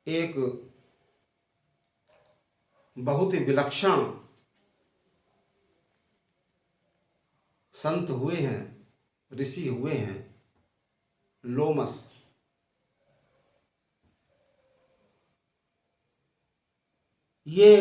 एक बहुत ही विलक्षण संत हुए हैं, ऋषि हुए हैं, लोमस। ये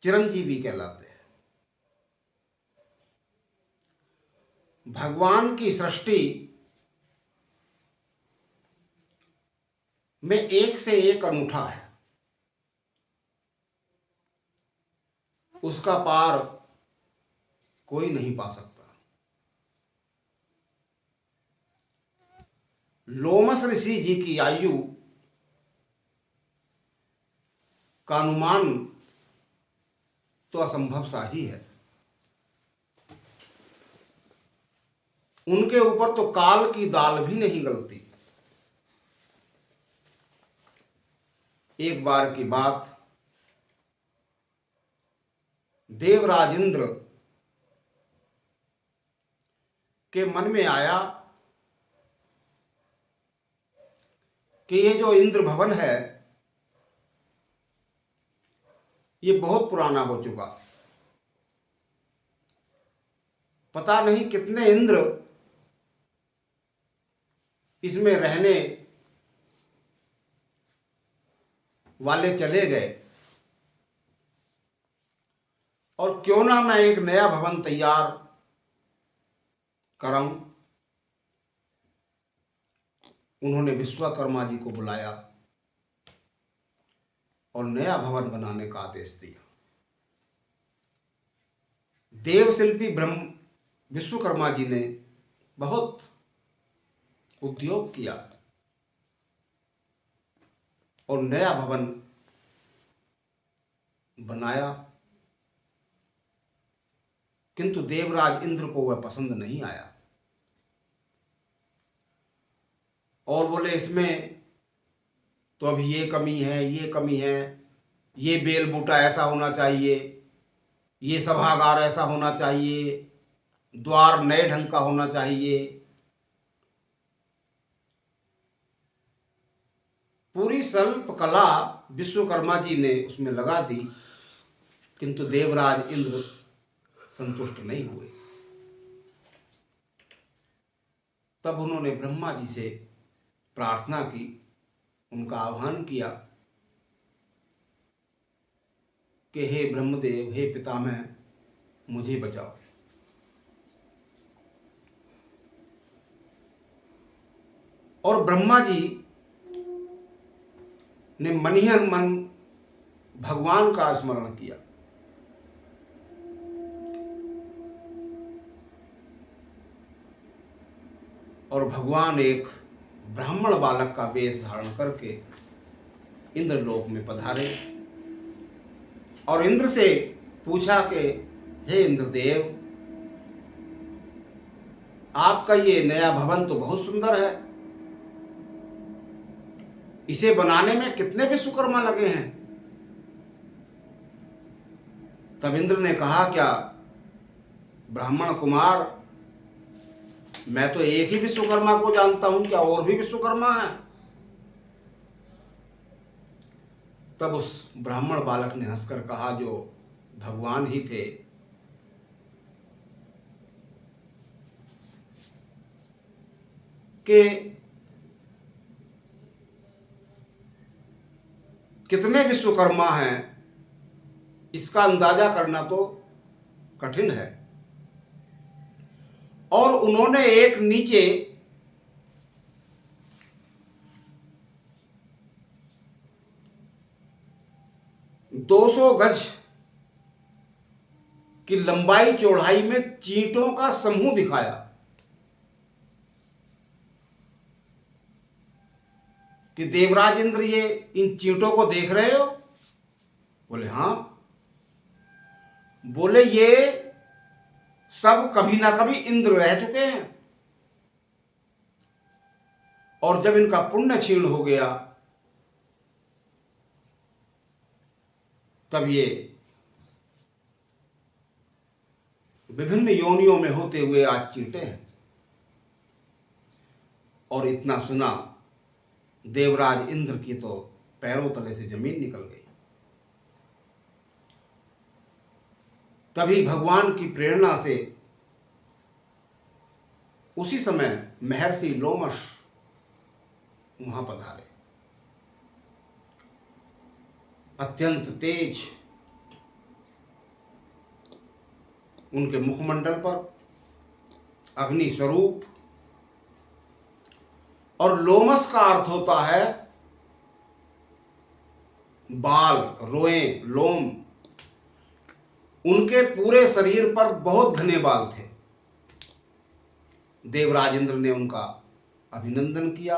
चिरंजीवी कहलाते हैं। भगवान की सृष्टि में एक से एक अनूठा है, उसका पार कोई नहीं पा सकता। लोमस ऋषि जी की आयु का अनुमान तो असंभव सा ही है। उनके ऊपर तो काल की दाल भी नहीं गलती। एक बार की बात, देवराज इंद्र के मन में आया कि ये जो इंद्र भवन है ये बहुत पुराना हो चुका, पता नहीं कितने इंद्र इसमें रहने वाले चले गए, और क्यों ना मैं एक नया भवन तैयार कराऊं। उन्होंने विश्वकर्मा जी को बुलाया और नया भवन बनाने का आदेश दिया। देवशिल्पी ब्रह्म विश्वकर्मा जी ने बहुत उद्योग किया और नया भवन बनाया, किंतु देवराज इंद्र को वह पसंद नहीं आया और बोले इसमें तो अभी ये कमी है, ये कमी है, ये बेल बूटा ऐसा होना चाहिए, ये सभागार ऐसा होना चाहिए, द्वार नए ढंग का होना चाहिए। पूरी शिल्प कला विश्वकर्मा जी ने उसमें लगा दी, किंतु देवराज इंद्र संतुष्ट नहीं हुए। तब उन्होंने ब्रह्मा जी से प्रार्थना की, उनका आह्वान किया कि हे ब्रह्मदेव, हे पितामह, मुझे बचाओ। और ब्रह्मा जी ने मन ही मन भगवान का स्मरण किया। और भगवान एक ब्राह्मण बालक का वेश धारण करके इंद्रलोक में पधारे और इंद्र से पूछा कि हे इंद्रदेव, आपका ये नया भवन तो बहुत सुंदर है, इसे बनाने में कितने विश्वकर्मा लगे हैं? तब इंद्र ने कहा, क्या ब्राह्मण कुमार, मैं तो एक ही विश्वकर्मा को जानता हूं, क्या और भी विश्वकर्मा हैं? तब उस ब्राह्मण बालक ने हंसकर कहा, जो भगवान ही थे, कि कितने विश्वकर्मा हैं इसका अंदाजा करना तो कठिन है। और उन्होंने एक नीचे 200 गज की लंबाई चौड़ाई में चींटों का समूह दिखाया कि देवराज इंद्र, ये इन चींटों को देख रहे हो? बोले हाँ। बोले ये सब कभी ना कभी इंद्र रह चुके हैं, और जब इनका पुण्य क्षीण हो गया तब ये विभिन्न योनियों में होते हुए आज चींटे हैं। और इतना सुना, देवराज इंद्र की तो पैरों तले से जमीन निकल गई। तभी भगवान की प्रेरणा से उसी समय महर्षि लोमश वहां पधारे। अत्यंत तेज उनके मुखमंडल पर अग्नि स्वरूप, और लोमस का अर्थ होता है बाल, रोएं, लोम। उनके पूरे शरीर पर बहुत घने बाल थे। देवराज इंद्र ने उनका अभिनंदन किया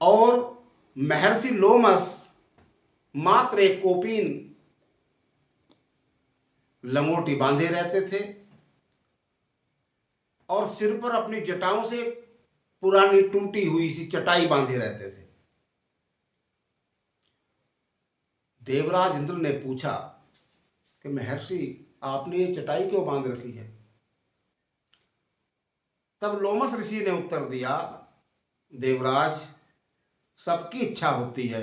और महर्षि लोमस मात्र एक कोपीन लंगोटी बांधे रहते थे और सिर पर अपनी जटाओं से पुरानी टूटी हुई सी चटाई बांधे रहते थे। देवराज इंद्र ने पूछा कि महर्षि, आपने ये चटाई क्यों बांध रखी है? तब लोमस ऋषि ने उत्तर दिया, देवराज, सबकी इच्छा होती है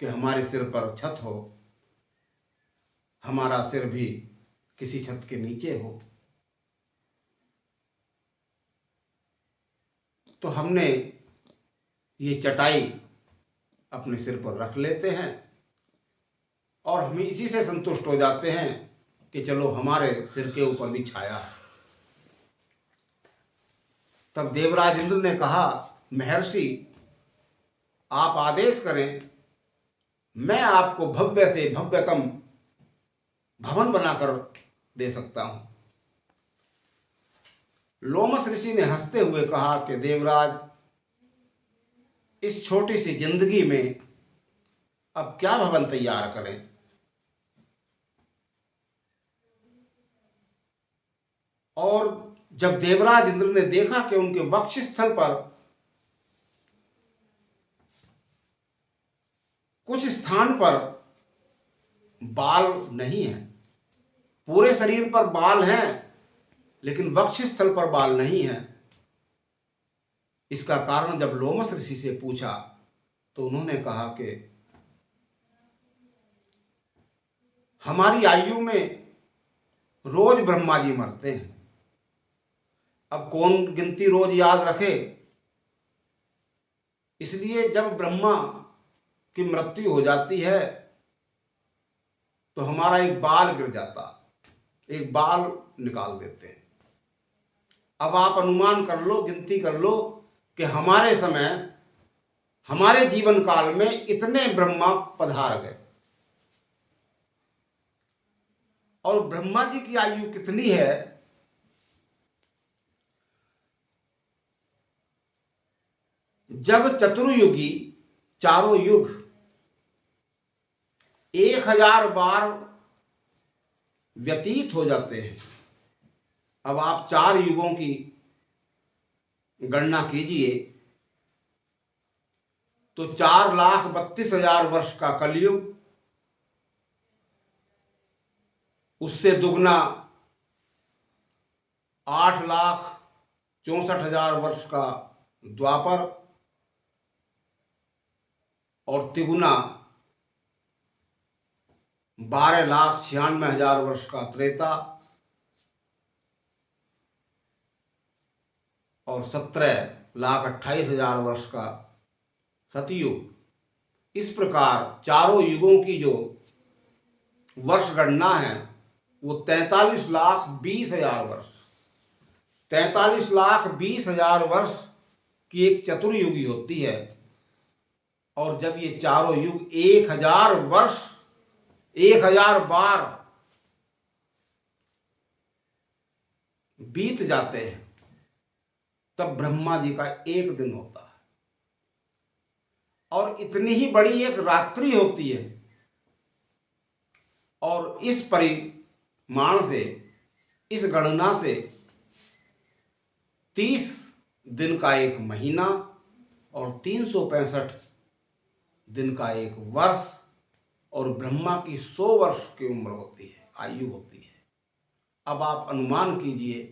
कि हमारे सिर पर छत हो, हमारा सिर भी किसी छत के नीचे हो। तो हमने ये चटाई अपने सिर पर रख लेते हैं और हम इसी से संतुष्ट हो जाते हैं कि चलो हमारे सिर के ऊपर भी छाया है। तब देवराज इंद्र ने कहा, महर्षि, आप आदेश करें, मैं आपको भव्य से भव्यतम भवन बनाकर दे सकता हूं। लोमस ऋषि ने हंसते हुए कहा कि देवराज, इस छोटी सी जिंदगी में अब क्या भवन तैयार करें? और जब देवराज इंद्र ने देखा कि उनके वक्ष स्थल पर कुछ स्थान पर बाल नहीं है, पूरे शरीर पर बाल हैं लेकिन वक्ष स्थल पर बाल नहीं है, इसका कारण जब लोमस ऋषि से पूछा तो उन्होंने कहा कि हमारी आयु में रोज ब्रह्मा जी मरते हैं। अब कौन गिनती रोज याद रखे, इसलिए जब ब्रह्मा की मृत्यु हो जाती है तो हमारा एक बाल गिर जाता, एक बाल निकाल देते हैं। अब आप अनुमान कर लो, गिनती कर लो कि हमारे समय, हमारे जीवन काल में इतने ब्रह्मा पधार गए। और ब्रह्मा जी की आयु कितनी है? जब चतुर्युगी, चारों युग 1000 बार व्यतीत हो जाते हैं। अब आप 4 युगों की गणना कीजिए तो 4,32,000 वर्ष का कलयुग, उससे दुगना 8,64,000 वर्ष का द्वापर और तिगुना 12,96,000 वर्ष का त्रेता और 17,28,000 वर्ष का सतयुग। इस प्रकार चारों युगों की जो वर्ष गणना है वो 43,20,000 वर्ष, 43,20,000 वर्ष की एक चतुर्युगी होती है। और जब ये चारों युग 1000 वर्ष, 1000 बार बीत जाते हैं, तब ब्रह्मा जी का एक दिन होता है। और इतनी ही बड़ी एक रात्रि होती है। और इस परिमाण से, इस गणना से 30 दिन का एक महीना और 365 दिन का एक वर्ष और ब्रह्मा की 100 वर्ष की उम्र होती है, आयु होती है। अब आप अनुमान कीजिए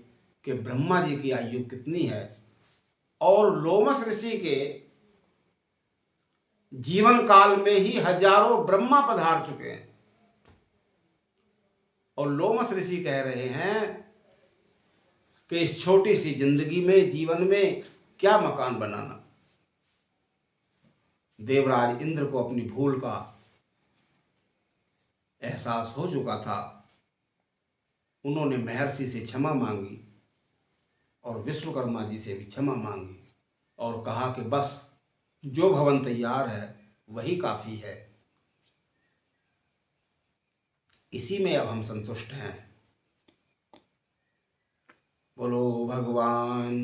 कि ब्रह्मा जी की आयु कितनी है। और लोमस ऋषि के जीवन काल में ही हजारों ब्रह्मा पधार चुके हैं। और लोमस ऋषि कह रहे हैं कि इस छोटी सी जिंदगी में, जीवन में क्या मकान बनाना। देवराज इंद्र को अपनी भूल का एहसास हो चुका था। उन्होंने महर्षि से क्षमा मांगी और विश्वकर्मा जी से भी क्षमा मांगी और कहा कि बस जो भवन तैयार है वही काफी है, इसी में अब हम संतुष्ट हैं। बोलो भगवान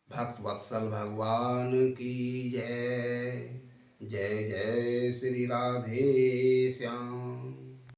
भक्त वत्सल भगवान की जय। जय जय श्री राधे श्याम।